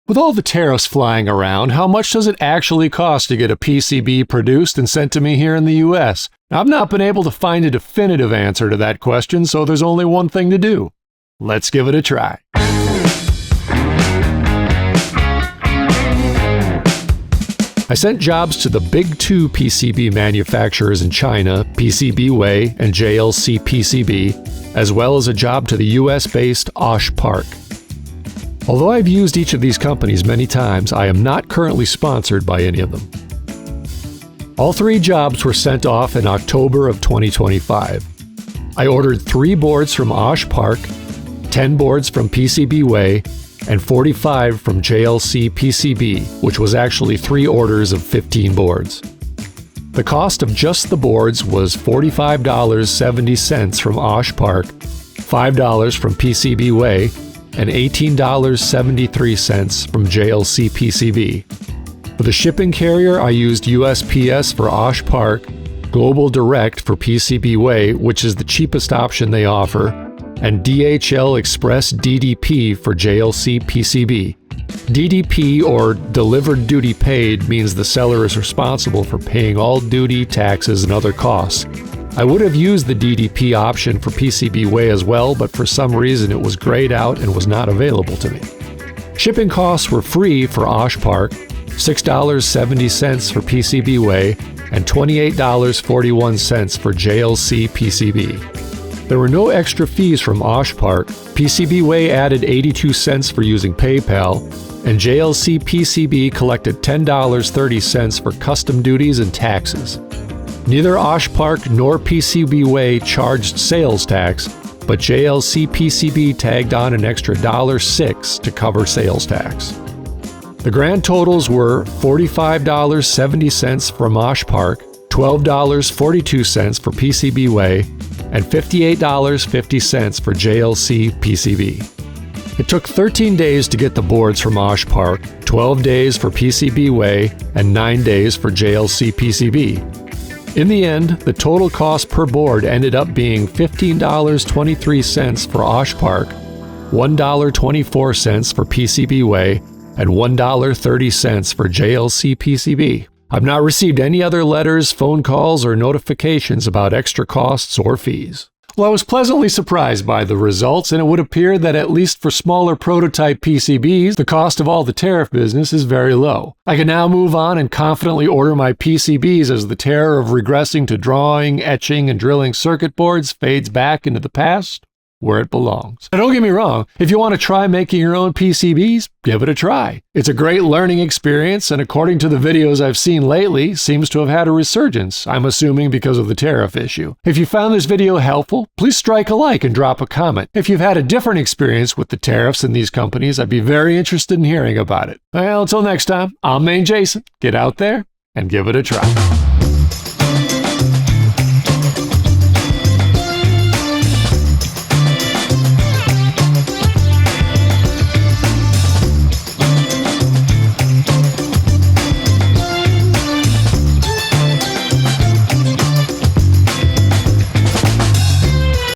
With all the tariffs flying around, how much does it actually cost to get a PCB produced and sent to me here in the US? I've not been able to find a definitive answer to that question, so there's only one thing to do. Let's give it a try. I sent jobs to the big two PCB manufacturers in China, PCBWay and JLCPCB, as well as a job to the US-based OSH Park. Although I've used each of these companies many times, I am not currently sponsored by any of them. All three jobs were sent off in October of 2025. I ordered 3 boards from OSH Park, 10 boards from PCBWay, and 45 from JLCPCB, which was actually 3 orders of 15 boards. The cost of just the boards was $45.70 from OSH Park, $5 from PCBWay, and $18.73 from JLCPCB. For the shipping carrier, I used USPS for OSH Park, Global Direct for PCBWay, which is the cheapest option they offer, and DHL Express DDP for JLCPCB. DDP, or Delivered Duty Paid, means the seller is responsible for paying all duty, taxes, and other costs. I would have used the DDP option for PCBWay as well, but for some reason it was grayed out and was not available to me. Shipping costs were free for OSH Park, $6.70 for PCBWay, and $28.41 for JLCPCB. There were no extra fees from OSH Park. PCBWay added 82 cents for using PayPal, and JLCPCB collected $10.30 for custom duties and taxes. Neither OSH Park nor PCBWay charged sales tax, but JLCPCB tagged on an extra $6 to cover sales tax. The grand totals were $45.70 from OSH Park, $12.42 for PCBWay, and $58.50 for JLCPCB. It took 13 days to get the boards from OSH Park, 12 days for PCBWay, and 9 days for JLCPCB. In the end, the total cost per board ended up being $15.23 for OSH Park, $1.24 for PCBWay, and $1.30 for JLCPCB. I've not received any other letters, phone calls, or notifications about extra costs or fees. Well, I was pleasantly surprised by the results, and it would appear that at least for smaller prototype PCBs, the cost of all the tariff business is very low. I can now move on and confidently order my PCBs as the terror of regressing to drawing, etching, and drilling circuit boards fades back into the past, where it belongs. Now, don't get me wrong, if you want to try making your own PCBs, give it a try. It's a great learning experience, and according to the videos I've seen lately, seems to have had a resurgence, I'm assuming because of the tariff issue. If you found this video helpful, please strike a like and drop a comment. If you've had a different experience with the tariffs in these companies, I'd be very interested in hearing about it. Well, until next time, I'm mainejason. Get out there and give it a try.